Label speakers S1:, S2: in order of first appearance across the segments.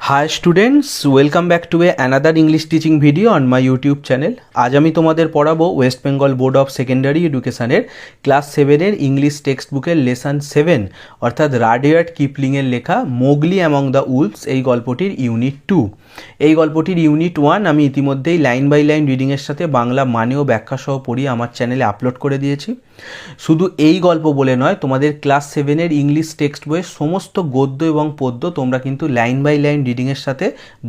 S1: High students, welcome back to another English teaching video on my YouTube channel. আজ আমি তোমাদের পড়াবো West Bengal board of secondary এডুকেশনের class 7-এর English text বুকের lesson 7 অর্থাৎ রাডিয়ার্ড কিপলিংয়ের লেখা মোগলি অ্যামং দ্য উলফস এই গল্পটির ইউনিট 2। এই গল্পটির ইউনিট 1 আমি ইতিমধ্যেই লাইন বাই লাইন রিডিংয়ের সাথে বাংলা মানে ও ব্যাখ্যা সহ পড়িয়ে আমার চ্যানেলে আপলোড করে দিয়েছি। শুধু এই গল্প বলে নয়, তোমাদের ক্লাস 7-এর ইংলিশ টেক্সট বইয়ের সমস্ত গদ্য এবং পদ্য তোমরা কিন্তু লাইন বাই লাইন রিডিংয়ের সাথে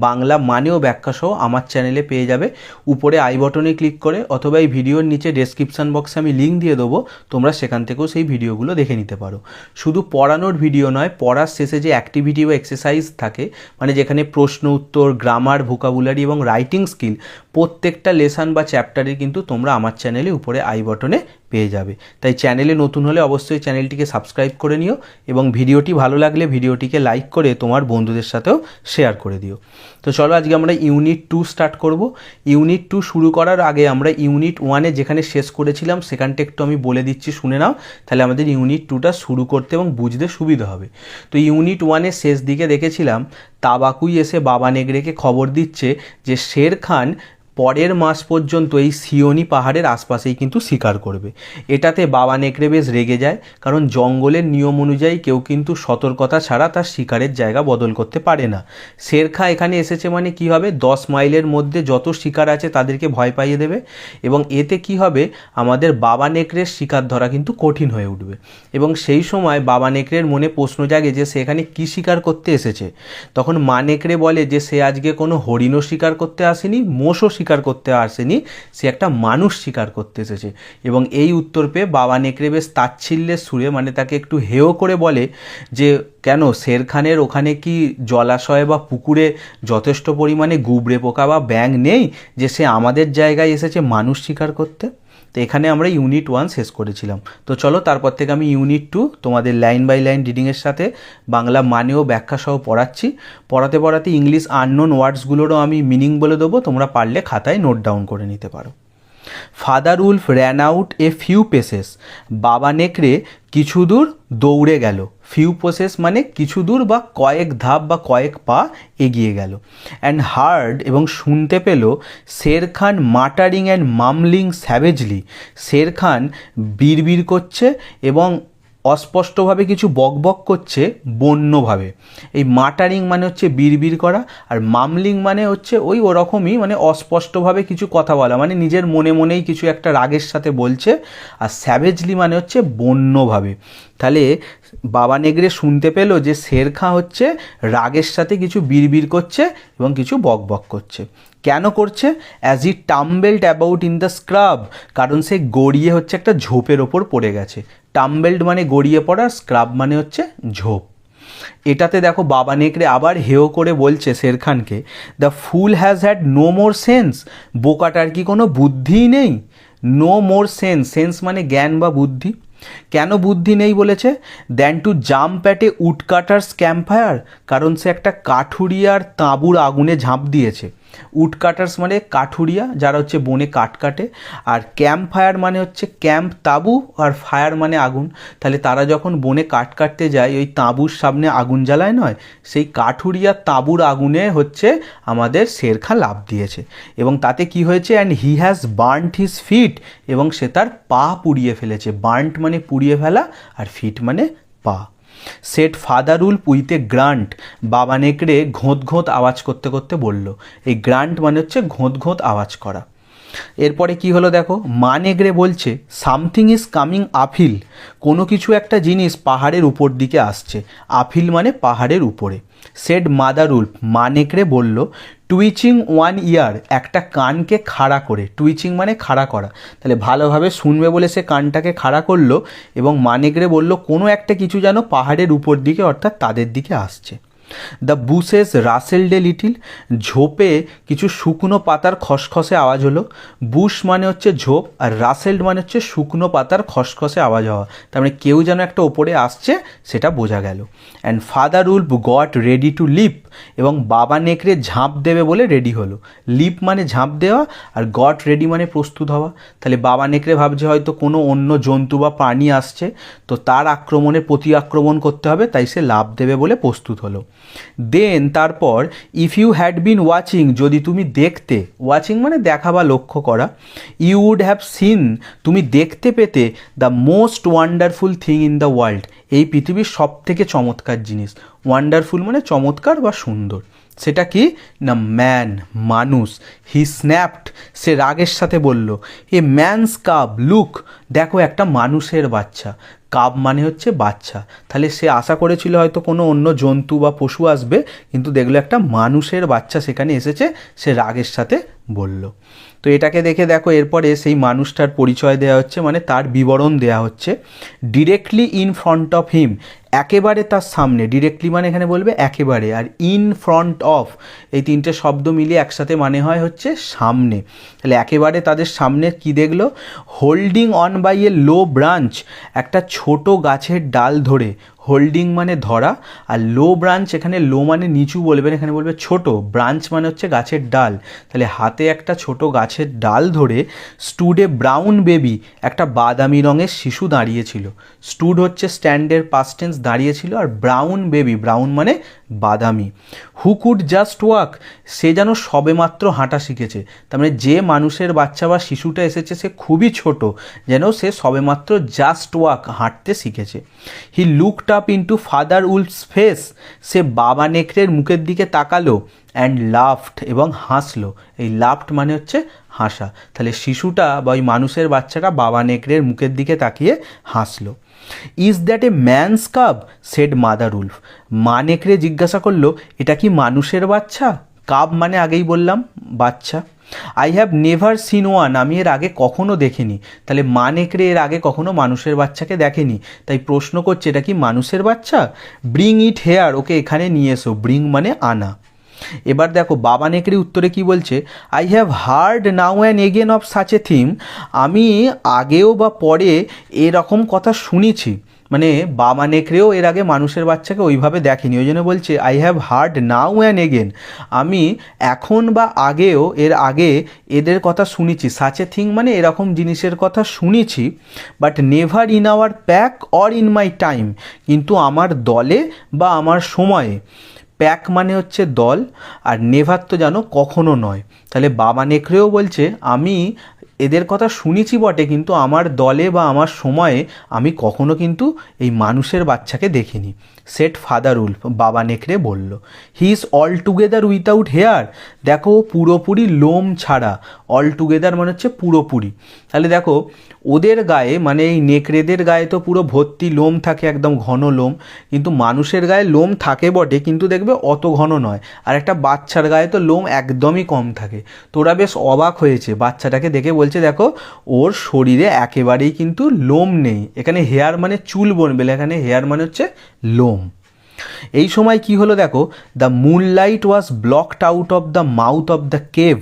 S1: বাংলা মানে ও ব্যাখ্যা সহ আমার চ্যানেলে পেয়ে যাবে। উপরে আই বটনে ক্লিক করে অথবা এই ভিডিওর নিচে ডেসক্রিপশান বক্সে আমি লিঙ্ক দিয়ে দেবো, তোমরা সেখান থেকেও সেই ভিডিওগুলো দেখে নিতে পারো। শুধু পড়ানোর ভিডিও নয়, পড়ার শেষে যে অ্যাক্টিভিটি বা এক্সারসাইজ থাকে, মানে যেখানে প্রশ্ন উত্তর, গ্রামার, ভোকাবুলারি এবং রাইটিং স্কিল প্রত্যেকটা লেসন বা চ্যাপ্টারে কিন্তু তোমরা আমার চ্যানেলে উপরে আই বটনে পেয়ে যাবে। তাই চ্যানেলে নতুন হলে অবশ্যই চ্যানেলটিকে সাবস্ক্রাইব করে নিও এবং ভিডিওটি ভালো লাগলে ভিডিওটিকে লাইক করে তোমার বন্ধুদের সাথেও শেয়ার করে দিও। তো চলো আজকে আমরা ইউনিট 2 স্টার্ট করব। ইউনিট 2 শুরু করার আগে আমরা ইউনিট 1-এ যেখানে শেষ করেছিলাম সেখানটা একটু আমি বলে দিচ্ছি, শুনে নাও, তাহলে আমাদের ইউনিট 2টা শুরু করতে এবং বুঝতে সুবিধা হবে। তো ইউনিট 1-এর শেষ দিকে দেখেছিলাম তাবাকুই এসে বাবা নেগড়েকে খবর দিচ্ছে যে শের খান পরের মাস পর্যন্ত এই সিওনি পাহাড়ের আশপাশেই কিন্তু শিকার করবে। এটাতে বাবা নেকড়ে বেশ রেগে যায়, কারণ জঙ্গলের নিয়ম অনুযায়ী কেউ কিন্তু সতর্কতা ছাড়া তার শিকারের জায়গা বদল করতে পারে না। শেরখা এখানে এসেছে মানে কি হবে, 10 মাইলের মধ্যে যত শিকার আছে তাদেরকে ভয় পাইয়ে দেবে এবং এতে কি হবে, আমাদের বাবা নেকড়ের শিকার ধরা কিন্তু কঠিন হয়ে উঠবে। এবং সেই সময় বাবা নেকড়ের মনে প্রশ্ন জাগে যে সে এখানে কী শিকার করতে এসেছে। তখন মা নেকড়ে বলে যে সে আজকে কোনো হরিণও শিকার করতে আসেনি, মোষও শিকার করতে আসেনি, সে একটা মানুষ শিকার করতে এসেছে। এবং এই উত্তর পেয়ে বাবা নেকড়ে বেশ তাচ্ছিল্যের সুরে, মানে তাকে একটু হেয় করে বলে যে কেন, শের খানের ওখানে কি জলাশয় বা পুকুরে যথেষ্ট পরিমাণে গুবরে পোকা বা ব্যাঙ নেই যে সে আমাদের জায়গায় এসেছে মানুষ শিকার করতে। তো এখানে আমরা ইউনিট 1 শেষ করেছিলাম। তো চলো তারপর থেকে আমি ইউনিট 2 তোমাদের লাইন বাই লাইন রিডিংয়ের সাথে বাংলা মানে ও ব্যাখ্যা সহ পড়াচ্ছি। পড়াতে পড়াতে ইংলিশ আননোন ওয়ার্ডসগুলোরও আমি মিনিং বলে দেবো, তোমরা পারলে খাতায় নোট ডাউন করে নিতে পারো। Father Wolf ran out a few paces, বাবা নেকড়ে কিছু দূর দৌড়ে গেল। ফিউ পেসেস মানে কিছু দূর বা কয়েক ধাপ বা কয়েক পা এগিয়ে গেল। অ্যান্ড হার্ড এবং শুনতে পেল শের খান মাটারিং অ্যান্ড মামলিং স্যাভেজলি, শের খান বিড়বিড় করছে এবং অস্পষ্টভাবে কিছু বকবক করছে বন্যভাবে। এই মাটারিং মানে হচ্ছে বিড়বিড় করা, আর মামলিং মানে হচ্ছে ওই ওরকমই, মানে অস্পষ্টভাবে কিছু কথা বলা, মানে নিজের মনে মনেই কিছু একটা রাগের সাথে বলছে। আর স্যাভেজলি মানে হচ্ছে বন্যভাবে। তাহলে বাবা নেগড়ে শুনতে পেল যে শের খাঁ হচ্ছে রাগের সাথে কিছু বিড়বিড় করছে এবং কিছু বকবক করছে। কেন করছে? As he tumbled about in the scrub, কারণ সে গড়িয়ে হচ্ছে একটা ঝোপের ওপর পড়ে গেছে। টাম্বেলড মানে গড়িয়ে পড়া, স্ক্রাব মানে হচ্ছে ঝোপ। এটাতে দেখো বাবা নেকড়ে আবার হেয় করে বলছে শের খানকে, the fool has had no more sense, বোকাটার কি কোনো বুদ্ধিই নেই। নো মোর সেন্স, সেন্স মানে জ্ঞান বা বুদ্ধি। কেন বুদ্ধি নেই বলেছে? Than to jump at a woodcutter's campfire, কারণ সে একটা কাঠুরিয়ার তাঁবুর আগুনে ঝাঁপ দিয়েছে। উডকাটার্স মানে কাঠুরিয়া, যারা হচ্ছে বনে কাঠ কাটে, আর ক্যাম্প ফায়ার মানে হচ্ছে ক্যাম্প তাঁবু, আর ফায়ার মানে আগুন। তাহলে তারা যখন বনে কাঠ কাটতে যায় ওই তাঁবুর সামনে আগুন জ্বালায় নয়, সেই কাঠুরিয়া তাঁবুর আগুনে হচ্ছে আমাদের শের খাঁ লাফ দিয়েছে। এবং তাতে কি হয়েছে? And he has burned his fit, এবং সে তার পা পুড়িয়ে ফেলেছে। বার্নড মানে পুড়িয়ে ফেলা, আর ফিট মানে পা। Set father Wolf with a grant, বাবা নেকড়ে ঘোঁত ঘোঁত আওয়াজ করতে করতে বলল। এই গ্রান্ট মানে হচ্ছে ঘোঁত ঘোঁত আওয়াজ করা। এরপরে কি হলো দেখো, মা নেকড়ে বলছে সামথিং ইজ কামিং আপহিল, কোনো কিছু একটা জিনিস পাহাড়ের উপর দিকে আসছে। আপহিল মানে পাহাড়ের উপরে। সেড মাদার উলফ, মা নেকড়ে বলল, টুইচিং ওয়ান ইয়ার, একটা কানকে খাড়া করে। টুইচিং মানে খাড়া করা, তাহলে ভালোভাবে শুনবে বলে সে কানটাকে খাড়া করলো এবং মা নেকড়ে বলল কোনো একটা কিছু যেন পাহাড়ের উপর দিকে অর্থাৎ তাদের দিকে আসছে। দ্য বুশেস রাসেলড এ লিটিল, ঝোপে কিছু শুকনো পাতার খসখসে আওয়াজ হলো। বুশ মানে হচ্ছে ঝোপ, আর রাসেলড মানে হচ্ছে শুকনো পাতার খসখসে আওয়াজ হওয়া, তার মানে কেউ যেন একটা ওপরে আসছে সেটা বোঝা গেল। And father wolf got ready to leap, এবং বাবা নেকড়ে ঝাঁপ দেবে বলে রেডি হলো। লিপ মানে ঝাঁপ দেওয়া, আর গট রেডি মানে প্রস্তুত হওয়া। তাহলে বাবা নেকড়ে ভাবছে হয়তো কোনো অন্য জন্তু বা প্রাণী আসছে, তো তার আক্রমণে প্রতি আক্রমণ করতে হবে, তাই সে লাফ দেবে বলে প্রস্তুত হলো। দেন তারপর if you had been watching, যদি তুমি দেখতে, ওয়াচিং মানে দেখা বা লক্ষ্য করা, ইউ উড হ্যাভ সিন, তুমি দেখতে পেতে the most wonderful thing in the world, এই পৃথিবীর সব থেকে চমৎকার জিনিস। ওয়ান্ডারফুল মানে চমৎকার বা সুন্দর। সেটা কি না ম্যান, মানুষ। হি স্ন্যাপড, সে রাগের সাথে বলল, এ ম্যানস কাব লুক, দেখো একটা মানুষের বাচ্চা। কাব মানে হচ্ছে বাচ্চা, তাহলে সে আশা করেছিল হয়তো কোনো অন্য জন্তু বা পশু আসবে, কিন্তু দেখলো একটা মানুষের বাচ্চা সেখানে এসেছে, সে রাগের সাথে বলল। তো এটাকে দেখে দেখো এরপরে সেই মানুষটার পরিচয় দেওয়া হচ্ছে, মানে তার বিবরণ দেওয়া হচ্ছে। Directly in front of him, একেবারে তার সামনে, ডিরেক্টলি মানে এখানে বলবে একেবারে, আর ইন ফ্রন্ট অফ এই তিনটে শব্দ মিলিয়ে একসাথে মানে হয় হচ্ছে সামনে। তাহলে একেবারে তাদের সামনে কি দেখলো, holding on by a low branch, একটা ছোট গাছের ডাল ধরে, হোল্ডিং মানে ধরা, আর লো ব্রাঞ্চ, এখানে লো মানে নিচু বলবেন, এখানে বলবে ছোট, ব্রাঞ্চ মানে হচ্ছে গাছের ডাল, তাহলে হাতে একটা ছোট গাছের ডাল ধরে স্টুড এ ব্রাউন বেবি, একটা বাদামি রঙের শিশু দাঁড়িয়েছিল। স্টুড হচ্ছে স্ট্যান্ডের পাস্ট টেন্স, দাঁড়িয়েছিল, আর ব্রাউন বেবি, ব্রাউন মানে বাদামি। হু কুড জাস্ট ওয়াক, সে যেন সবেমাত্র হাঁটা শিখেছে, তার মানে যে মানুষের বাচ্চা বা শিশুটা এসেছে সে খুবই ছোট, যেন সে সবেমাত্র জাস্ট ওয়াক, হাঁটতে শিখেছে। He looked up into Father Wolf's face, সে বাবা নেকড়ের মুখের দিকে তাকালো, অ্যান্ড লাফড, এবং হাসলো। এই লাফড মানে হচ্ছে হাসা, তাহলে শিশুটা বা ওই মানুষের বাচ্চাটা বাবা নেকড়ের মুখের দিকে তাকিয়ে হাসলো। Is that a man's cub, said mother wolf, মা নেকড়ে জিজ্ঞাসা করলো, এটা কি মানুষের বাচ্চা? কাব মানে আগেই বললাম বাচ্চা। I have never seen one, আমি এর আগে কখনো দেখিনি, তাহলে মা নেকড়ে এর আগে কখনো মানুষের বাচ্চাকে দেখেনি, তাই প্রশ্ন করছে এটা কি মানুষের বাচ্চা? ব্রিং ইট হেয়ার, ওকে এখানে নিয়ে এসো, ব্রিং মানে আনা। এবার দেখো বাবা নেকড়ে উত্তরে কি বলছে, I have heard now and again of such a theme, আমি আগেও বা পরে এরকম কথা শুনেছি, মানে বাবা নেকড়েও এর আগে মানুষের বাচ্চাকে ওইভাবে দেখেনি, ওই জন্য বলছে I have heard now and again, আমি এখন বা আগেও এর আগে এদের কথা শুনেছি, সাচ এ থিং মানে এরকম জিনিসের কথা শুনেছি, but never in our pack or in my time, কিন্তু আমার দলে বা আমার সময়ে। প্যাক মানে হচ্ছে দল, আর নেভার তো জানো কখনো নয়, তাহলে বাবা নেকড়েও বলছে আমি এদের কথা শুনেছি বটে, কিন্তু আমার দলে বা আমার সময়ে আমি কখনো কিন্তু এই মানুষের বাচ্চাকে দেখিনি। সেট ফাদার উলফ, বাবা নেকড়ে বলল। He is all together without hair, দেখো পুরোপুরি লোম ছাড়া, অল টুগেদার মানে হচ্ছে পুরোপুরি, তাহলে দেখো ওদের গায়ে মানে এই নেকড়েদের গায়ে তো পুরো ভর্তি লোম থাকে, একদম ঘন লোম, কিন্তু মানুষের গায়ে লোম থাকে বটে, কিন্তু দেখবে অত ঘন নয়, আর একটা বাচ্চার গায়ে তো লোম একদমই কম থাকে। তোরা বেশ অবাক হয়েছে বাচ্চাটাকে দেখে, বলছে দেখো ওর শরীরে একেবারেই কিন্তু লোম নেই, এখানে হেয়ার মানে চুল বলবে, এখানে হেয়ার মানে হচ্ছে লোম। এই সময় কি হলো দেখো, the moonlight was blocked out of the mouth of the cave,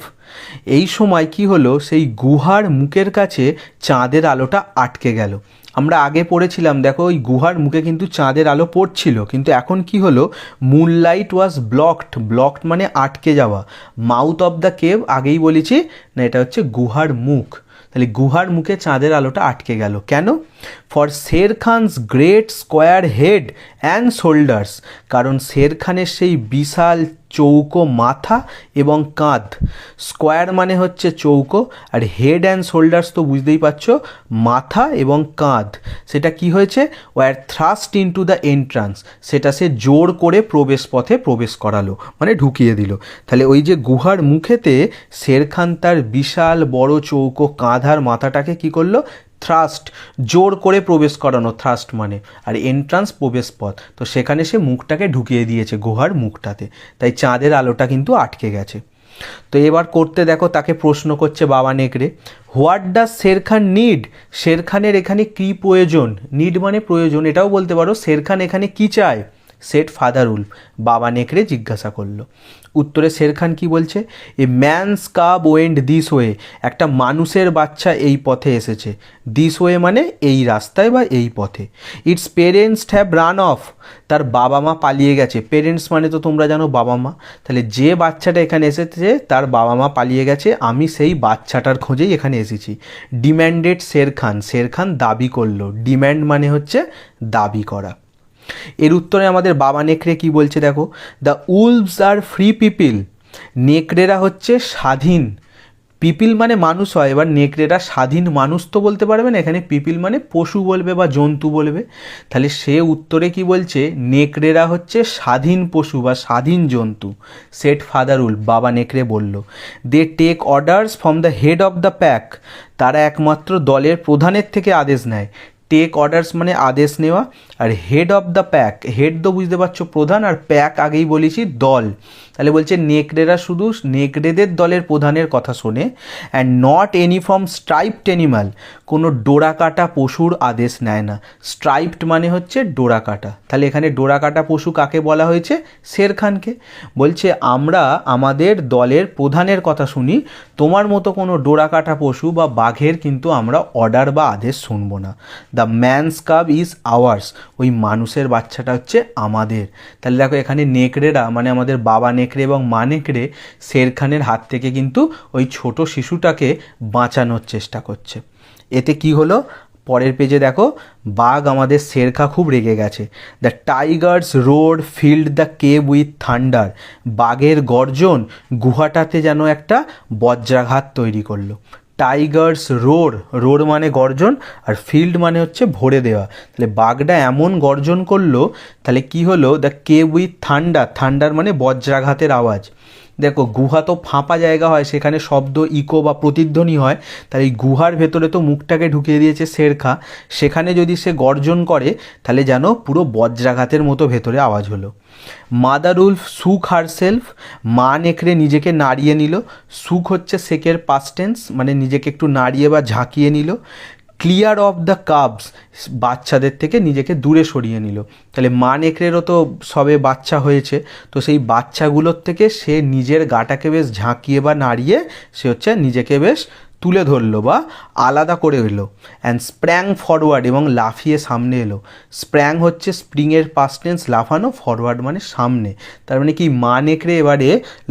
S1: এই সময় কি হলো, সেই গুহার মুখের কাছে চাঁদের আলোটা আটকে গেল। আমরা আগে পড়েছিলাম দেখো ওই গুহার মুখে কিন্তু চাঁদের আলো পড়ছিল, কিন্তু এখন কি হলো, মুনলাইট ওয়াজ ব্লকড, ব্লকড মানে আটকে যাওয়া, মাউথ অফ দ্য কেভ আগেই বলেছি না, এটা হচ্ছে গুহার মুখ, তাহলে গুহার মুখে চাঁদের আলোটা আটকে গেল কেন? For Sher Khan's great square head and shoulders, কারণ শের খানের সেই বিশাল চৌকো মাথা এবং কাঁধ, স্কোয়ার মানে হচ্ছে চৌকো, আর হেড অ্যান্ড শোল্ডার্স তো বুঝতেই পারছো মাথা এবং কাঁধ, সেটা কি হয়েছে, were thrust into the entrance, সেটা সে জোর করে প্রবেশ পথে প্রবেশ করালো, মানে ঢুকিয়ে দিল। তাহলে ওই যে গুহার মুখেতে শের খান তার বিশাল বড় চৌকো কাঁধ আর মাথাটাকে কি করলো, থ্রাস্ট, জোর করে প্রবেশ করানো, থ্রাস্ট মানে, আর এন্ট্রান্স প্রবেশ পথ, তো সেখানে সে মুখটাকে ঢুকিয়ে দিয়েছে গুহার মুখটাতে, তাই চাঁদের আলোটা কিন্তু আটকে গেছে। তো এবার করতে দেখো তাকে প্রশ্ন করছে বাবা নেকড়ে, what does Shere Khan need, শের খানের এখানে কী প্রয়োজন, নিড মানে প্রয়োজন, এটাও বলতে পারো শের খান এখানে কী চায়। সেট ফাদার উলফ, বাবা নেকড়ে জিজ্ঞাসা করলো। উত্তরে শের খান কী বলছে, a man's cub went this way, একটা মানুষের বাচ্চা এই পথে এসেছে, দিস ওয়ে মানে এই রাস্তায় বা এই পথে। It's parents have run of, তার বাবা মা পালিয়ে গেছে, পেরেন্টস মানে তো তোমরা জানো বাবা মা, তাহলে যে বাচ্চাটা এখানে এসেছে তার বাবা মা পালিয়ে গেছে, আমি সেই বাচ্চাটার খোঁজেই এখানে এসেছি। ডিম্যান্ডেড শের খান, শের খান দাবি করলো, ডিম্যান্ড মানে হচ্ছে দাবি করা। এর উত্তরে আমাদের বাবা নেকড়ে কি বলছে দেখো, the wolves are free people, নেকড়েরা হচ্ছে স্বাধীন, পিপিল মানে মানুষ হয়, এবার নেকড়েরা স্বাধীন মানুষ তো বলতে পারবে না, এখানে পিপিল মানে পশু বলবে বা জন্তু বলবে, তাহলে সে উত্তরে কি বলছে, নেকড়েরা হচ্ছে স্বাধীন পশু বা স্বাধীন জন্তু। সেট ফাদার উল, বাবা নেকড়ে বলল। They take orders from the head of the pack, তারা একমাত্র দলের প্রধানের থেকে আদেশ নেয়। টেক অর্ডার্স মানে আদেশ নেওয়া, আর head of the pack, head তো বুঝতে পারছো প্রধান, আর প্যাক আগেই বলেছি দল, তাহলে বলছে নেকড়েরা শুধু নেকড়েদের দলের প্রধানের কথা শোনে। And not any from striped animal, কোনো ডোরাকাটা পশুর আদেশ নেয় না। স্ট্রাইপড মানে হচ্ছে ডোরাকাটা, তাহলে এখানে ডোরাকাটা পশু কাকে বলা হয়েছে, শের খানকে। বলছে আমরা আমাদের দলের প্রধানের কথা শুনি, তোমার মতো কোনো ডোরাকাটা পশু বা বাঘের কিন্তু আমরা অর্ডার বা আদেশ শুনবো না। The man's cub is ours, ওই মানুষের বাচ্চাটা হচ্ছে আমাদের। তাহলে দেখো এখানে নেকড়েরা মানে আমাদের বাবা নেকড়ে এবং মা নেকড়ে শের খানের হাত থেকে কিন্তু ওই ছোট শিশুটাকে বাঁচানোর চেষ্টা করছে। এতে কি হলো, পরের পেজে দেখো, বাঘ আমাদের শেরখা খুব রেগে গেছে। The Tigers road field the cave with thunder, বাঘের গর্জন গুহাটাতে যেন একটা বজ্রাঘাত তৈরি করলো। টাইগার্স রোর, রোর মানে গর্জন, আর ফিল্ড মানে হচ্ছে ভরে দেওয়া, তাহলে বাঘটা এমন গর্জন করলো, তাহলে কি হলো, the cave with thunder, thunder মানে বজ্রাঘাতের আওয়াজ। দেখো গুহা তো ফাঁপা জায়গা হয়, সেখানে শব্দ ইকো বা প্রতিধ্বনি হয়, তাই এই গুহার ভেতরে তো মুখটাকে ঢুকিয়ে দিয়েছে শেরখা, সেখানে যদি সে গর্জন করে তাহলে যেন পুরো বজ্রাঘাতের মতো ভেতরে আওয়াজ হলো। মাদার উলফ সুক হারসেলফ, মা নেকড়ে নিজেকে নাড়িয়ে নিল, সুক হচ্ছে সেকের পাস্ট টেন্স, মানে নিজেকে একটু নাড়িয়ে বা ঝাঁকিয়ে নিল। ক্লিয়ার অফ দ্য কাবস, বাচ্চাদের থেকে নিজেকে দূরে সরিয়ে নিল, তাহলে মা নেকড়েরও তো সবে বাচ্চা হয়েছে, তো সেই বাচ্চাগুলোর থেকে সে নিজের গাটাকে বেশ ঝাঁকিয়ে বা নাড়িয়ে সে হচ্ছে নিজেকে বেশ তুলে ধরলো বা আলাদা করে এলো। অ্যান্ড স্প্র্যাং ফরওয়ার্ড, এবং লাফিয়ে সামনে এলো। স্প্র্যাং হচ্ছে স্প্রিংয়ের পাস্ট টেন্স, লাফানো, ফরওয়ার্ড মানে সামনে, তার মানে কি মা নেকড়ে এবারে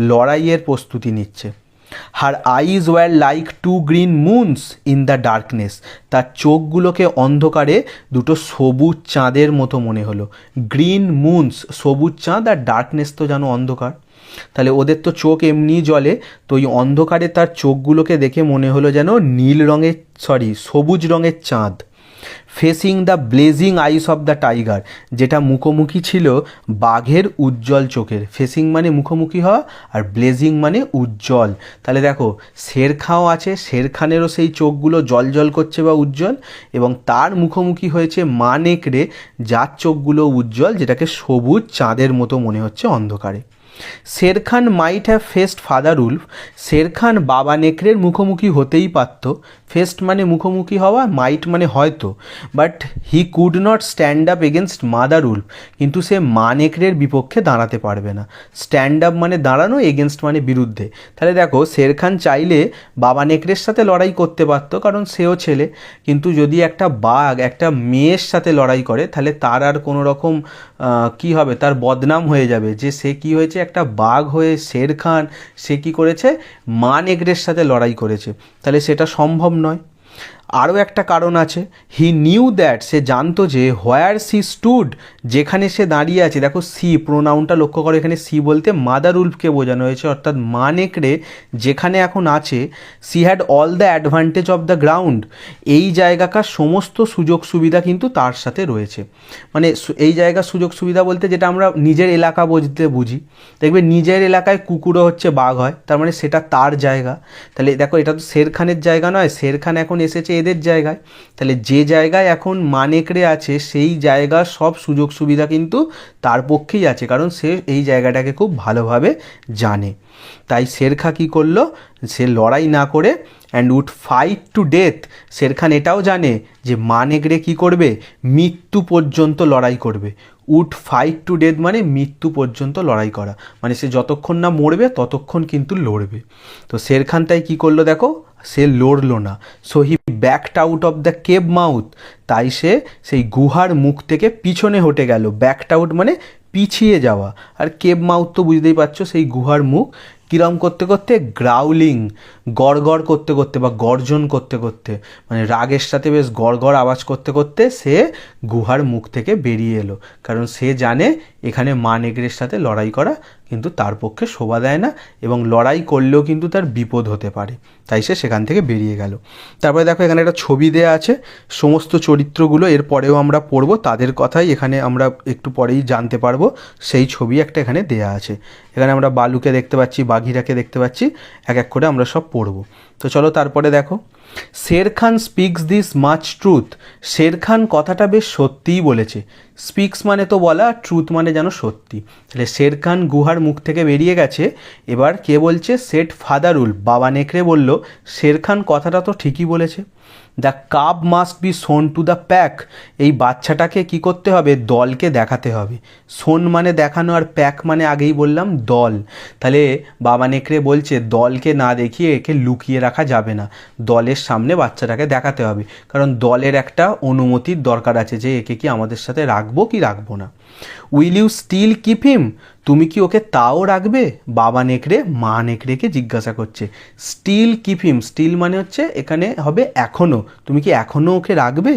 S1: লড়াইয়ের প্রস্তুতি নিচ্ছে। Her eyes were like two green moons in the darkness, তার চোখগুলোকে অন্ধকারে দুটো সবুজ চাঁদের মতো মনে হলো। গ্রিন মুনস সবুজ চাঁদ, আর ডার্কনেস তো যেন অন্ধকার, তাহলে ওদের তো চোখ এমনিই জ্বলে, তো ওই অন্ধকারে তার চোখগুলোকে দেখে মনে হলো যেন নীল রঙের সবুজ রঙের চাঁদ। Facing the blazing eyes of the tiger, যেটা মুখোমুখি ছিল বাঘের উজ্জ্বল চোখের। ফেসিং মানে মুখোমুখি হওয়া, আর ব্লেজিং মানে উজ্জ্বল, তাহলে দেখো শেরখাও আছে, শেরখানেরও সেই চোখগুলো জল জল করছে বা উজ্জ্বল, এবং তার মুখোমুখি হয়েছে মা নেকড়ে, যার চোখগুলো উজ্জ্বল, যেটাকে সবুজ চাঁদের মতো মনে হচ্ছে অন্ধকারে। Shere Khan might have faced Father Wolf, Shere Khan বাবা নেকড়ের মুখোমুখি হতেই পারত, ফেসড মানে মুখোমুখি হওয়া, মাইট মানে হয়তো, but he could not stand up against mother Wolf, কিন্তু সে মা নেকড়ের বিপক্ষে দাঁড়াতে পারবে না। স্ট্যান্ড আপ মানে দাঁড়ানো, এগেনস্ট মানে বিরুদ্ধে, তাহলে দেখো শের খান চাইলে বাবা নেকড়ের সাথে লড়াই করতে পারতো, কারণ সেও ছেলে, কিন্তু যদি একটা বাঘ একটা মেয়ের সাথে লড়াই করে তাহলে তার আর কোনো রকম কি হবে, তার বদনাম হয়ে যাবে, যে সে কি হয়েছে, একটা বাঘ হয়ে শের খান সে কি করেছে, মা নেকড়ের সাথে লড়াই করেছে, তাহলে সেটা সম্ভব নয়। আরও একটা কারণ আছে, হি নিউ দ্যাট, সে জানতো যে হোয়ার সি স্টুড, যেখানে সে দাঁড়িয়ে আছে, দেখো সি প্রোনাউনটা লক্ষ্য করো, এখানে সি বলতে মাদার উলফকে বোঝানো হয়েছে, অর্থাৎ মা নেকড়ে যেখানে এখন আছে, she had all the advantage of the ground, এই জায়গাকার সমস্ত সুযোগ সুবিধা কিন্তু তার সাথে রয়েছে। মানে এই জায়গার সুযোগ সুবিধা বলতে যেটা আমরা নিজের এলাকা বুঝি, দেখবে নিজের এলাকায় কুকুরও হচ্ছে বাঘ হয়, তার মানে সেটা তার জায়গা। তাহলে দেখো এটা তো শের খানের জায়গা নয়, শের খান এখন এসেছে এদের জায়গায়, তাহলে যে জায়গায় এখন মা নেকড়ে আছে সেই জায়গার সব সুযোগ সুবিধা কিন্তু তার পক্ষেই আছে, কারণ সে এই জায়গাটাকে খুব ভালোভাবে জানে। তাই শেরখা কী করলো, সে লড়াই না করে and would fight to death, Shere Khan এটাও জানে যে মা নেকড়ে কী করবে, মৃত্যু পর্যন্ত লড়াই করবে। উড ফাইট টু ডেথ মানে মৃত্যু পর্যন্ত লড়াই করা, মানে সে যতক্ষণ না মরবে ততক্ষণ কিন্তু লড়বে। তো শের খান তাই কী করলো দেখো, সে লড়লো না, so he backed out of the cave mouth, তাই সে সেই গুহার মুখ থেকে পিছনে হটে গেল। ব্যাকড আউট মানে পিছিয়ে যাওয়া, আর কেভ মাউথ তো বুঝতেই পারছো সেই গুহার মুখ, কিরম করতে করতে, গ্রাউলিং, গড়গড় করতে করতে বা গর্জন করতে করতে, মানে রাগের সাথে বেশ গড়গড় আওয়াজ করতে করতে সে গুহার মুখ থেকে বেরিয়ে এলো। কারণ সে জানে এখানে মা নেকড়ের সাথে লড়াই করা কিন্তু তার পক্ষে শোভা দেয় না, এবং লড়াই করলেও কিন্তু তার বিপদ হতে পারে, তাই সে সেখান থেকে বেরিয়ে গেল। তারপরে দেখো এখানে একটা ছবি দেওয়া আছে, সমস্ত চরিত্রগুলো এর পরেও আমরা পড়বো, তাদের কথাই এখানে আমরা একটু পরেই জানতে পারবো, সেই ছবি একটা এখানে দেয়া আছে। এখানে আমরা বালুকে দেখতে পাচ্ছি, বাঘিরাকে দেখতে পাচ্ছি, এক এক করে আমরা সব পড়বো। তো চলো তারপরে দেখো, Sher Khan speaks this much truth. Sher Khan কথাটা বেশ সত্যিই বলেছে। স্পিক্স মানে তো বলা, ট্রুথ মানে যেন সত্যি। তাহলে শের খান গুহার মুখ থেকে বেরিয়ে গেছে। এবার কে বলছে? সেট ফাদারুল, বাবা নেকড়ে বলল, শের খান কথাটা তো ঠিকই বলেছে। The cub must be shown to the pack. এই বাচ্চাটাকে কি করতে হবে? দলকে দেখাতে হবে। শোন মানে দেখানো, আর প্যাক মানে আগেই বললাম দল। তাহলে বাবা নেকড়ে বলছে দলকে না দেখিয়ে একে লুকিয়ে রাখা যাবে না, দলের সামনে বাচ্চাটাকে দেখাতে হবে, কারণ দলের একটা অনুমতির দরকার আছে যে একে কি আমাদের সাথে রাখবো কি রাখবো না। Will you still keep him? তুমি কি ওকে তাও রাখবে? বাবা নেকড়ে মা নেকড়েকে জিজ্ঞাসা করছে। স্টিল কিপ হিম, স্টিল মানে হচ্ছে এখানে হবে এখনও, তুমি কি এখনও ওকে রাখবে?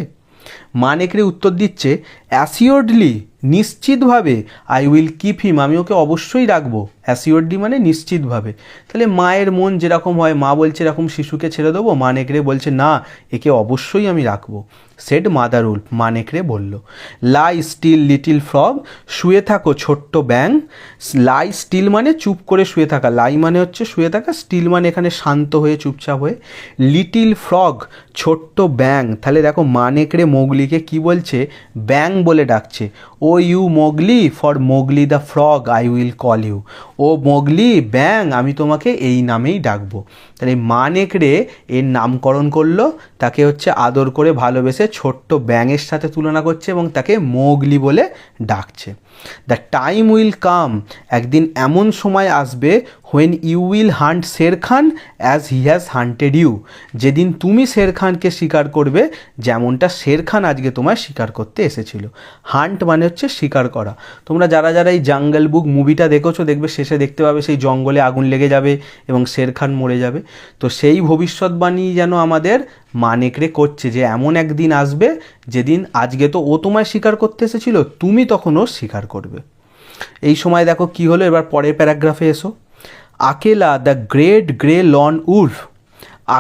S1: মা নেকড়ে উত্তর দিচ্ছে, অ্যাসিওরডলি, নিশ্চিতভাবে, আই উইল কিপ হিম, আমি ওকে অবশ্যই রাখবো। অ্যাসিওরডলি মানে নিশ্চিতভাবে। তাহলে মায়ের মন যেরকম হয়, মা বলছে এরকম শিশুকে ছেড়ে দেবো, মা নেকড়ে বলছে না, একে অবশ্যই আমি রাখবো। সেড মাদার উল্ফ, মা নেকড়ে বলল। লাই স্টিল লিটিল ফ্রগ, শুয়ে থাকো ছোট্ট ব্যাং। লাই স্টিল মানে চুপ করে শুয়ে থাকা, লাই মানে হচ্ছে শুয়ে থাকা, স্টিল মানে এখানে শান্ত হয়ে চুপচাপ হয়ে। লিটিল ফ্রগ, ছোট্ট ব্যাং। তাহলে দেখো মা নেকড়ে মোগলিকে কি বলছে? ব্যাং বলে ডাকছে। O you Mowgli, for Mowgli the frog I will call you. O Mowgli, ব্যাং, আমি তোমাকে এই নামেই ডাকবো। তাহলে মা নেকড়ে এর নামকরণ করলো, তাকে হচ্ছে আদর করে ভালোবেসে ছোট্ট ব্যাঙের সাথে তুলনা করছে এবং তাকে মোগলি বলে ডাকছে। দ্য টাইম উইল কাম, একদিন এমন সময় আসবে, when you will hunt Shere Khan as he has hunted you, যেদিন তুমি শের খানকে শিকার করবে যেমনটা শের খান আজকে তোমায় শিকার করতে এসেছিল। হান্ট মানে হচ্ছে শিকার করা। তোমরা যারা যারা এই জাঙ্গল বুক মুভিটা দেখেছো, দেখবে শেষে দেখতে পাবে সেই জঙ্গলে আগুন লেগে যাবে এবং শের খান মরে যাবে। তো সেই ভবিষ্যৎবাণী যেন আমাদের মা নেকড়ে করছে যে এমন একদিন আসবে যেদিন আজকে তো ও তোমায় শিকার করতে এসেছিল, তুমি তখন ওর শিকার করবে। এই সময় দেখো কি হলো, এবার পরের প্যারাগ্রাফে এসো। Akela the great grey lone wolf.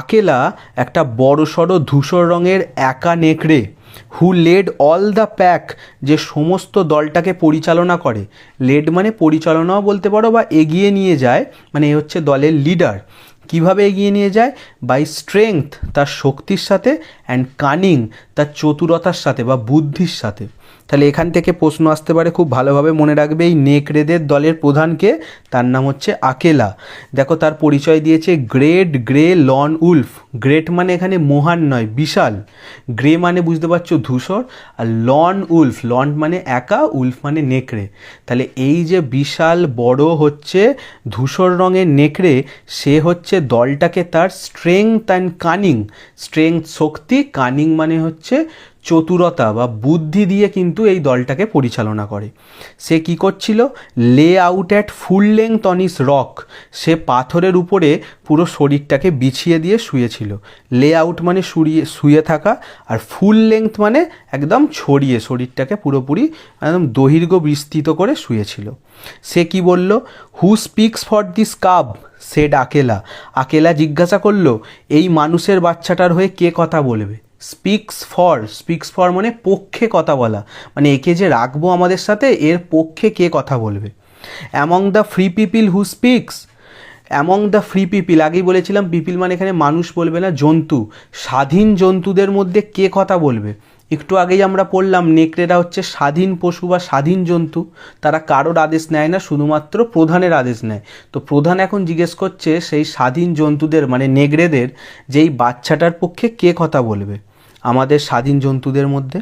S1: Akela একটা বড়সড় ধূসর রঙের একা নেকড়ে। Who led all the pack, যে সমস্ত দলটাকে পরিচালনা করে। লেড মানে পরিচালনাও বলতে পারো বা এগিয়ে নিয়ে যায়, মানে এ হচ্ছে দলের লিডার। কিভাবে এগিয়ে নিয়ে যায়? বাই স্ট্রেংথ, তার শক্তির সাথে, অ্যান্ড কানিং, তার চতুরতার সাথে বা বুদ্ধির সাথে। তাহলে এখান থেকে প্রশ্ন আসতে পারে, খুব ভালোভাবে মনে রাখবে। এই নেকড়েদের দলের প্রধানকে, তার নাম হচ্ছে আকেলা। দেখো তার পরিচয় দিয়েছে great grey lone wolf. Great মানে এখানে মহান নয়, বিশাল। গ্রে মানে বুঝতে পারছো ধূসর, আর লন উলফ, লন মানে একা, উলফ মানে নেকড়ে। তাহলে এই যে বিশাল বড় হচ্ছে ধূসর রঙের নেকড়ে, সে হচ্ছে দলটাকে তার স্ট্রেংথ অ্যান্ড কানিং, স্ট্রেংথ শক্তি, কানিং মানে হচ্ছে চতুরতা বা বুদ্ধি দিয়ে কিন্তু এই দলটাকে পরিচালনা করে। সে কি করছিল? Lay out at full length on his rock, সে পাথরের উপরে পুরো শরীরটাকে বিছিয়ে দিয়ে শুয়েছিল। লে আউট মানে শুয়ে থাকা, আর ফুল লেংথ মানে একদম ছড়িয়ে শরীরটাকে পুরোপুরি একদম দৈর্ঘ্য বিস্তৃত করে শুয়েছিল। সে কি বলল? Who speaks for this cub, said Akela. Akela জিজ্ঞাসা করলো, এই মানুষের বাচ্চাটার হয়ে কে কথা বলবে? স্পিক্স ফর মানে পক্ষে কথা বলা, মানে একে যে রাখবো আমাদের সাথে, এর পক্ষে কে কথা বলবে। Among the free people who speaks, among the free people, আগেই বলেছিলাম পিপিল মানে এখানে মানুষ বলবে না, জন্তু। স্বাধীন জন্তুদের মধ্যে কে কথা বলবে? একটু আগেই আমরা পড়লাম নেকড়েরা হচ্ছে স্বাধীন পশু বা স্বাধীন জন্তু, তারা কারোর আদেশ নেয় না, শুধুমাত্র প্রধানের আদেশ নেয়। তো প্রধান এখন জিজ্ঞেস করছে সেই স্বাধীন জন্তুদের মানে নেকড়েদের, যেই বাচ্চাটার পক্ষে কে কথা বলবে আমাদের স্বাধীন জন্তুদের মধ্যে।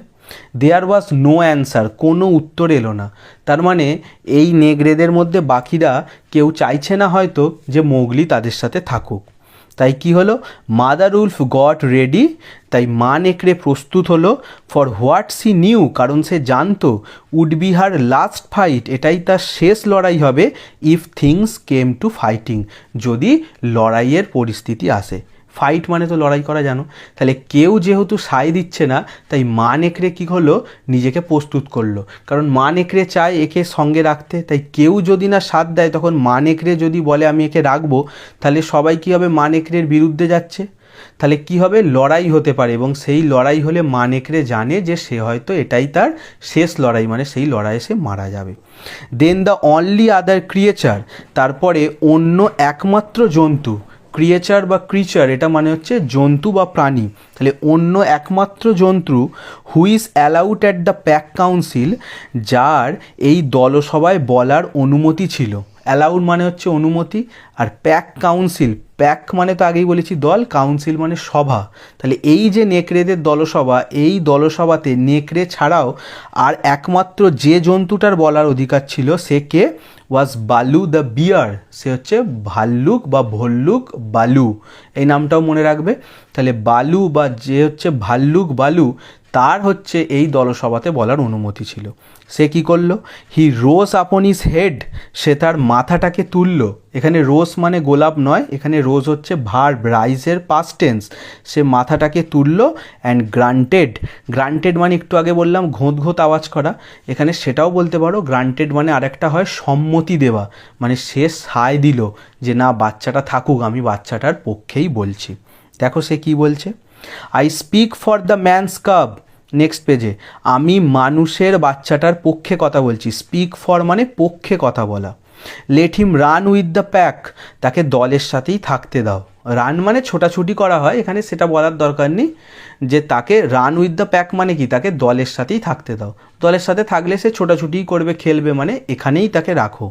S1: দেয়ার ওয়াজ নো অ্যান্সার, কোনো উত্তর এলো না। তার মানে এই নেকড়েদের মধ্যে বাকিরা কেউ চাইছে না হয়তো যে মোগলি তাদের সাথে থাকুক। তাই কি হলো, মাদার উলফ গট রেডি, তাই মা নেকড়ে প্রস্তুত হলো, ফর হোয়াট সি নিউ, কারণ সে জানতো, would be her last fight, এটাই তার শেষ লড়াই হবে, if things came to fighting, যদি লড়াইয়ের পরিস্থিতি আসে। ফাইট মানে তো লড়াই করা, জানো। তাহলে কেউ যেহেতু সায় দিচ্ছে না, তাই মা নেকড়ে কী হলো, নিজেকে প্রস্তুত করলো, কারণ মা নেকড়ে চায় একে সঙ্গে রাখতে। তাই কেউ যদি না সাথ দেয়, তখন মা নেকড়ে যদি বলে আমি একে রাখবো, তাহলে সবাই কী হবে, মা নেকড়ের বিরুদ্ধে যাচ্ছে, তাহলে কি হবে, লড়াই হতে পারে, এবং সেই লড়াই হলে মা নেকড়ে জানে যে সে হয়তো এটাই তার শেষ লড়াই, মানে সেই লড়াইয়ে সে মারা যাবে। দেন দ্য অনলি আদার ক্রিয়েচার, তারপরে অন্য একমাত্র জন্তু, ক্রিয়েচার বা ক্রিচার এটা মানে হচ্ছে জন্তু বা প্রাণী, তাহলে অন্য একমাত্র জন্তু, who is allowed at the pack council, যার এই দলসভায় বলার অনুমতি ছিল। অ্যালাউড মানে হচ্ছে অনুমতি, আর প্যাক কাউন্সিল, প্যাক মানে তো আগেই বলেছি দল, কাউন্সিল মানে সভা, তাহলে এই যে নেকড়েদের দলসভা, এই দলসভাতে নেকড়ে ছাড়াও আর একমাত্র যে জন্তুটার বলার অধিকার ছিল সে কে, ওয়াজ বালু দ্য বিয়ার, সে হচ্ছে ভাল্লুক বা ভল্লুক বালু, এই নামটাও মনে রাখবে। তাহলে বালু বা যে হচ্ছে ভাল্লুক বালু, তার হচ্ছে এই দলসভাতে বলার অনুমতি ছিল। সে কি করলো, হি রোজ আপন হিজ হেড, সে তার মাথাটাকে তুললো, এখানে রোজ মানে গোলাপ নয়, এখানে রোজ হচ্ছে ভার্ব, রাইজের পাস্ট টেন্স, সে মাথাটাকে তুললো, অ্যান্ড গ্রান্টেড, গ্রান্টেড মানে একটু আগে বললাম ঘোঁত ঘোঁত আওয়াজ করা, এখানে সেটাও বলতে পারো। গ্রান্টেড মানে আরেকটা হয় সম্মতি দেওয়া, মানে সে সায় দিল যে না বাচ্চাটা থাকুক, আমি বাচ্চাটার পক্ষেই বলছি। দেখো সে কি বলছে, I speak for the man's cub, next পেজে, আমি মানুষের বাচ্চাটার পক্ষে কথা বলছি, স্পিক ফর মানে পক্ষে কথা বলা। Let him run with the pack, তাকে দলের সাথেই থাকতে দাও, রান মানে ছোটাছুটি করা হয়, এখানে সেটা বলার দরকার নেই, যে তাকে রান উইথ দ্য প্যাক মানে কি, তাকে দলের সাথেই থাকতে দাও, দলের সাথে থাকলে সে ছোটাছুটিই করবে, খেলবে, মানে এখানেই তাকে রাখো।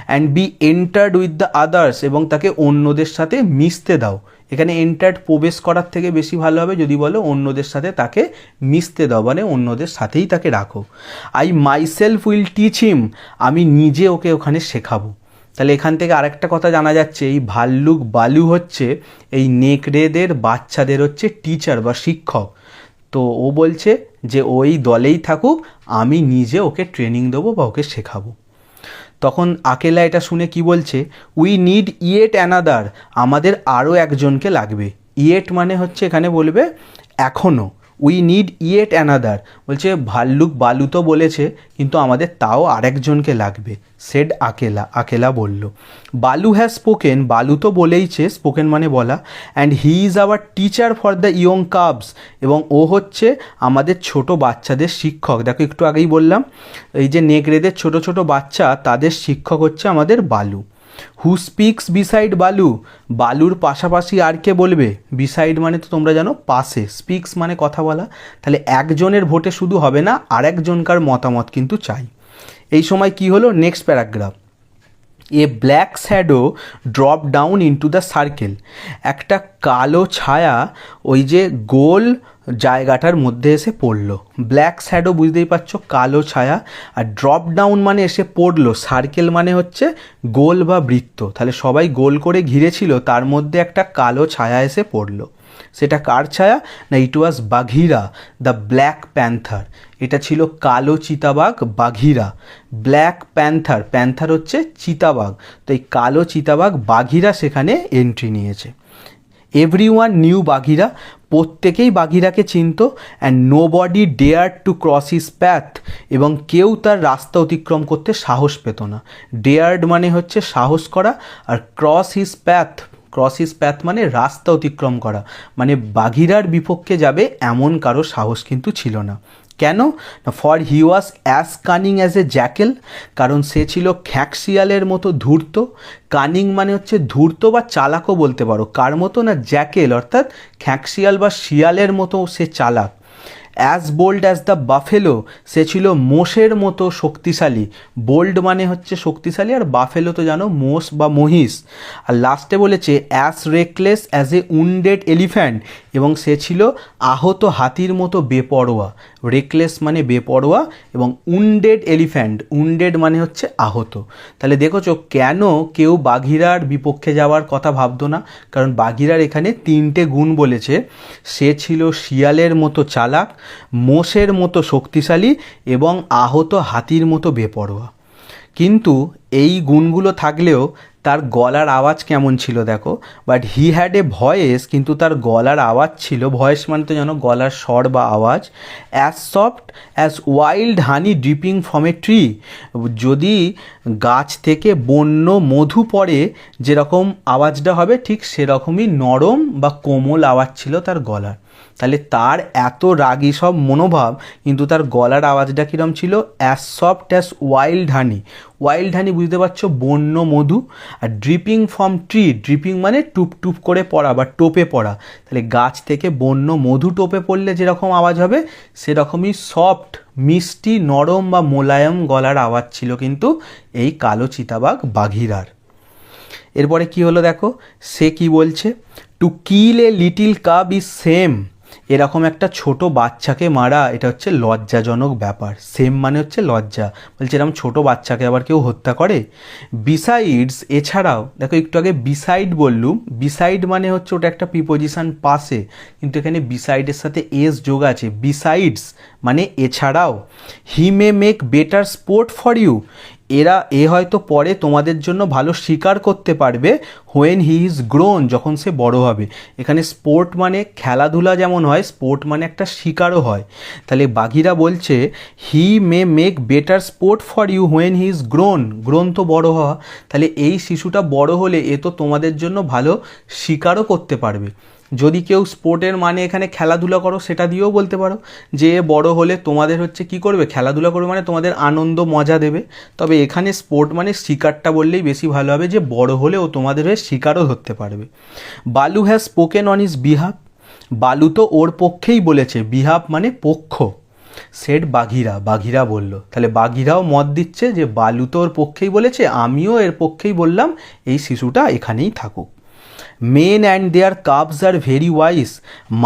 S1: And be entered with the others, এবং তাকে অন্যদের সাথে মিশতে দাও, এখানে এন্টার্ড প্রবেশ করার থেকে বেশি ভালো হবে যদি বলো অন্যদের সাথে তাকে মিশতে দাও, মানে অন্যদের সাথেই তাকে রাখো। I myself will teach him, আমি নিজে ওকে ওখানে শেখাবো। তাহলে এখান থেকে আরেকটা কথা জানা যাচ্ছে, এই ভাল্লুক বালু হচ্ছে এই নেকড়েদের বাচ্চাদের হচ্ছে টিচার বা শিক্ষক। তো ও বলছে যে ওই দলেই থাকুক, আমি নিজে ওকে ট্রেনিং দেবো বা ওকে শেখাবো। তখন আকেলা এটা শুনে কি বলছে, উই নিড ইয়েট অ্যানাদার, আমাদের আরও একজনকে লাগবে। ইয়েট মানে হচ্ছে এখানে বলবে এখনও, উই নিড ইয়েট অ্যানাদার, বলছে ভাল্লুক বালু তো বলেছে কিন্তু আমাদের তাও আরেকজনকে লাগবে। সেড আকেলা, আকেলা বলল। বালু হ্যাজ স্পোকেন, বালু তো বলেইছে, স্পোকেন মানে বলা, and he is our teacher for the young cubs, এবং ও হচ্ছে আমাদের ছোট বাচ্চাদের শিক্ষক। দেখো একটু আগেই বললাম, এই যে নেকড়েদের ছোট ছোট বাচ্চা, তাদের শিক্ষক হচ্ছে আমাদের বালু। হু স্পিক্স বিসাইড বালু, বালুর পাশাপাশি আর কে বলবে, বিসাইড মানে তো তোমরা জানো পাশে, স্পিক্স মানে কথা বলা, তাহলে একজনের ভোটে শুধু হবে না, আরেকজনকার মতামত কিন্তু চাই। এই সময় কি হলো, next paragraph, A black shadow drop down into the circle, একটা কালো ছায়া ওই যে গোল জায়গাটার মধ্যে এসে পড়লো। ব্ল্যাক শ্যাডো বুঝতেই পারছো, কালো ছায়া, আর ড্রপ ডাউন মানে এসে পড়লো, সার্কেল মানে হচ্ছে গোল বা বৃত্ত, তাহলে সবাই গোল করে ঘিরেছিল, তার মধ্যে একটা কালো ছায়া এসে পড়লো। সেটা কার ছায়া না, ইট ওয়াজ বাঘিরা দ্য ব্ল্যাক প্যান্থার, এটা ছিল কালো চিতাবাঘ বাঘিরা। ব্ল্যাক প্যান্থার, প্যান্থার হচ্ছে চিতাবাঘ, তো এই কালো চিতাবাঘ বাঘিরা সেখানে এন্ট্রি নিয়েছে। এভরিওয়ান নিউ বাঘিরা, প্রত্যেকেই বাঘিরাকে চিনত। And nobody dare to cross his path, এবং কেউ তার রাস্তা অতিক্রম করতে সাহস পেত না। ডেয়ার্ড মানে হচ্ছে সাহস করা, আর cross his path, cross his path মানে রাস্তা অতিক্রম করা, মানে বাঘিরার বিপক্ষে যাবে এমন কারো সাহস কিন্তু ছিল না। কেন না, for he was as cunning as a jackal, কারণ সে ছিল খ্যাঁকশিয়ালের মতো ধূর্ত। কানিং মানে হচ্ছে ধূর্ত বা চালাকও বলতে পারো, কার মতো না, জ্যাকেল অর্থাৎ খ্যাঁকশিয়াল বা শিয়ালের মতো সে চালাক। As bold as the buffalo, সে ছিল মোষের মতো শক্তিশালী। বোল্ড মানে হচ্ছে শক্তিশালী, আর বাফেলো তো জানো মোষ বা মহিষ। আর লাস্টে বলেছে as reckless as a wounded elephant, এবং সে ছিল আহত হাতির মতো বেপরোয়া। রেকলেস মানে বেপরোয়া, এবং উন্ডেড এলিফ্যান্ট, উন্ডেড মানে হচ্ছে আহত। তাহলে দেখেছো কেন কেউ বাঘিরার বিপক্ষে যাওয়ার কথা ভাবতো না, কারণ বাঘিরার এখানে 3টে গুণ বলেছে। সে ছিল শিয়ালের মতো চালাক, মোষের মতো শক্তিশালী, এবং আহত হাতির মতো বেপরোয়া। কিন্তু এই গুণগুলো থাকলেও তার গলার আওয়াজ কেমন ছিল দেখো, but he had a voice, কিন্তু তার গলার আওয়াজ ছিল, ভয়েস মানে তো জানো গলার স্বর বা আওয়াজ, as soft as wild honey dripping from a tree. যদি গাছ থেকে বন্য মধু পড়ে যেরকম আওয়াজটা হবে, ঠিক সেরকমই নরম বা কোমল আওয়াজ ছিল তার গলার। তাহলে তার এত রাগী সব মনোভাব, কিন্তু তার গলার আওয়াজটা কীরকম ছিল, as soft as wild honey. Wild honey বুঝতে পারছো, বন্য মধু। আর ড্রিপিং ফ্রম ট্রি, ড্রিপিং মানে টুপ টুপ করে পড়া বা টোপে পড়া। তাহলে গাছ থেকে বন্য মধু টোপে পড়লে যেরকম আওয়াজ হবে, সেরকমই সফট, মিষ্টি, নরম বা মোলায়েম গলার আওয়াজ ছিল কিন্তু এই কালো চিতাবাঘ বাঘিরার। এরপরে কি হলো দেখো, সে কি বলছে, to kill a little cub is shame. এরকম একটা ছোট বাচ্চাকে মারা এটা হচ্ছে লজ্জাজনক ব্যাপার। সেম মানে হচ্ছে লজ্জা, বলছে এরকম ছোট বাচ্চাকে আবার কেউ হত্যা করে। বিসাইডস, এছাড়াও দেখো একটু আগে বিসাইড বললুম, বিসাইড মানে হচ্ছে ওটা একটা প্রিপোজিশন পাশে, কিন্তু এখানে বিসাইডের সাথে এস যোগ আছে। বিসাইডস মানে এছাড়াও। He may make better sport for you, এ হয়তো পরে তোমাদের জন্য ভালো শিকার করতে পারবে। হোয়েন হি ইজ গ্রোন, যখন সে বড় হবে। এখানে স্পোর্ট মানে খেলাধুলা যেমন হয়, স্পোর্ট মানে একটা শিকারও হয়। তাহলে বাঘিরা বলছে he may make better sport for you when he is grown, grown তো বড় হওয়া। তাহলে এই শিশুটা বড় হলে এ তো তোমাদের জন্য ভালো শিকারও করতে পারবে। যদি কেউ স্পোর্টের মানে এখানে খেলাধুলা করো সেটা দিয়েও বলতে পারো, যে বড় হলে তোমাদের হচ্ছে কি করবে, খেলাধুলা করবে, মানে তোমাদের আনন্দ মজা দেবে। তবে এখানে স্পোর্ট মানে শিকারটা বললেই বেশি ভালো হবে, যে বড় হলে ও তোমাদের হয়ে শিকারও ধরতে পারবে। বালু has spoken on his behalf, বালু তো ওর পক্ষেই বলেছে, বিহাফ মানে পক্ষ। সেট বাঘিরা, বাঘিরা বলল। তাহলে বাঘিরাও মত দিচ্ছে যে বালু তো ওর পক্ষেই বলেছে, আমিও এর পক্ষেই বললাম এই শিশুটা এখানেই থাকুক। Men and their cubs are very wise,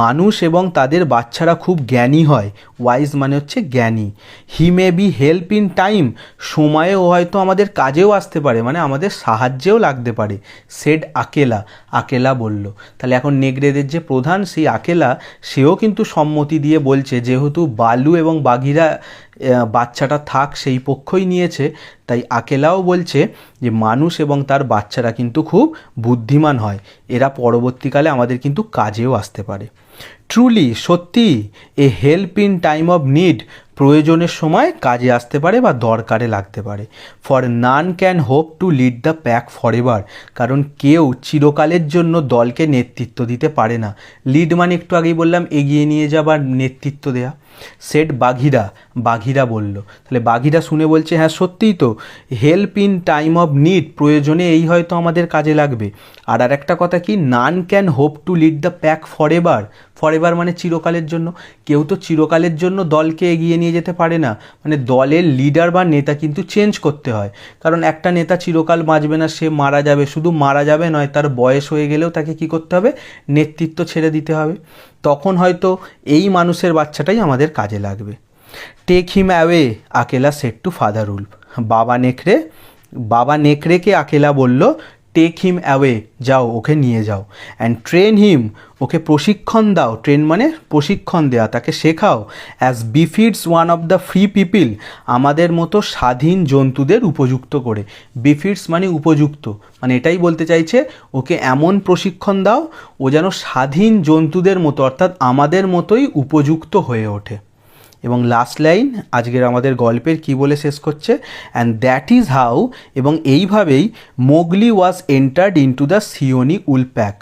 S1: মানুষ এবং তাদের বাচ্চারা খুব জ্ঞানী হয়। ওয়াইজ মানে হচ্ছে জ্ঞানী। He may be help in time, সময়েও হয়তো আমাদের কাজেও আসতে পারে, মানে আমাদের সাহায্যেও লাগতে পারে। সেড আকেলা, আকেলা বলল। তাহলে এখন নেগড়েদের যে প্রধান সেই আকেলা, সেও কিন্তু সম্মতি দিয়ে বলছে, যেহেতু বালু এবং বাঘিরা বাচ্চাটা থাক সেই পক্ষই নিয়েছে, তাই আকেলাও বলছে যে মানুষ এবং তার বাচ্চারা কিন্তু খুব বুদ্ধিমান হয়, এরা পরবর্তীকালে আমাদের কিন্তু কাজেও আসতে পারে। ট্রুলি, সত্যি, a help in time of need, প্রয়োজনের সময় কাজে আসতে পারে বা দরকারে লাগতে পারে। For none can hope to lead the pack for ever, কারণ কেউ চিরকালের জন্য দলকে নেতৃত্ব দিতে পারে না। লিড মানে একটু আগেই বললাম এগিয়ে নিয়ে যাবার, নেতৃত্ব দেয়া। সেট বাঘিরা, বাঘিরা বলল। তাহলে বাঘিরা শুনে বলছে হ্যাঁ সত্যিই তো, help in time of need, প্রয়োজনে এই হয়তো আমাদের কাজে লাগবে। আর একটা কথা কি, নান can hope to lead the pack for ever, for ever মানে চিরকালের জন্য। কেউ তো চিরকালের জন্য দলকে এগিয়ে নিয়ে যেতে পারে না, মানে দলের লিডার বা নেতা কিন্তু চেঞ্জ করতে হয়, কারণ একটা নেতা চিরকাল বাঁচবে না, সে মারা যাবে। শুধু মারা যাবে নয়, তার বয়স হয়ে গেলেও তাকে কি করতে হবে, নেতৃত্ব ছেড়ে দিতে হবে। তখন হয়তো এই মানুষের বাচ্চাটাই আমাদের কাজে লাগবে। Take him away, Akela said to Father Wolf, বাবা নেকড়েকে আকেলা বলল টেক হিম অ্যাওয়ে, যাও ওকে নিয়ে যাও। অ্যান্ড ট্রেন হিম, ওকে প্রশিক্ষণ দাও, ট্রেন মানে প্রশিক্ষণ দেওয়া, তাকে শেখাও। As befits one of the free people, আমাদের মতো স্বাধীন জন্তুদের উপযুক্ত করে। বিফিটস মানে উপযুক্ত, মানে এটাই বলতে চাইছে ওকে এমন প্রশিক্ষণ দাও ও যেন স্বাধীন জন্তুদের মতো, অর্থাৎ আমাদের মতোই উপযুক্ত হয়ে ওঠে। এবং লাস্ট লাইন আজকের আমাদের গল্পের কি বলে শেষ করছে, অ্যান্ড দ্যাট ইজ হাউ, এবং এইভাবেই Mowgli was entered into the Seeonee wolf pack,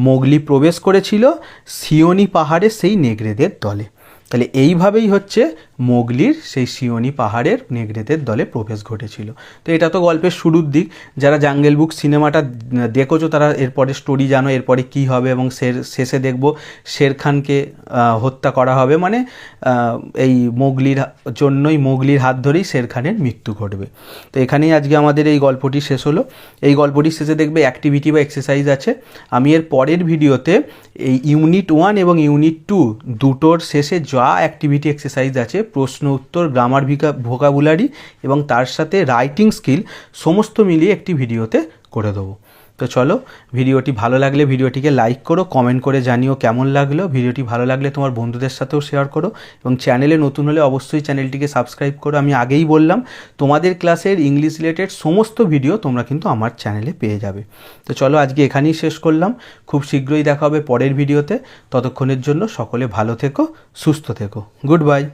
S1: Mowgli প্রবেশ করেছিল সিওনি পাহাড়ে সেই নেগড়েদের দলে। তাহলে এইভাবেই হচ্ছে মোগলির সেই সিওনি পাহাড়ের নেগড়েদের দলে প্রবেশ ঘটেছিল। তো এটা তো গল্পের শুরুর দিক। যারা জাঙ্গেল বুক সিনেমাটা দেখেছো তারা এরপরে স্টোরি জানো, এরপরে কি হবে, এবং শেষে দেখব শের খানকে হত্যা করা হবে, মানে এই মোগলির জন্যই, মোগলির হাত ধরেই শের খানের মৃত্যু ঘটবে। তো এখানেই আজকে আমাদের এই গল্পটি শেষ হলো। এই গল্পটির শেষে দেখবে অ্যাক্টিভিটি বা এক্সারসাইজ আছে। আমি এর পরের ভিডিওতে এই ইউনিট 1 এবং ইউনিট 2 দুটোর শেষে যা অ্যাক্টিভিটি এক্সারসাইজ আছে, প্রশ্ন উত্তর, গ্রামার ভোকাবুলারি এবং তার সাথে রাইটিং স্কিল সমস্ত মিলিয়ে একটি ভিডিওতে করে দেবো। তো চলো, ভিডিওটি ভালো লাগলে ভিডিওটিকে লাইক করো, কমেন্ট করে জানিও কেমন লাগলো। ভিডিওটি ভালো লাগলে তোমার বন্ধুদের সাথেও শেয়ার করো, এবং চ্যানেলে নতুন হলে অবশ্যই চ্যানেলটিকে সাবস্ক্রাইব করো। আমি আগেই বললাম, তোমাদের ক্লাসের ইংলিশ রিলেটেড সমস্ত ভিডিও তোমরা কিন্তু আমার চ্যানেলে পেয়ে যাবে। তো চলো, আজকে এখানেই শেষ করলাম। খুব শীঘ্রই দেখা হবে পরের ভিডিওতে। ততক্ষণের জন্য সকলে ভালো থেকো, সুস্থ থেকো। Good bye.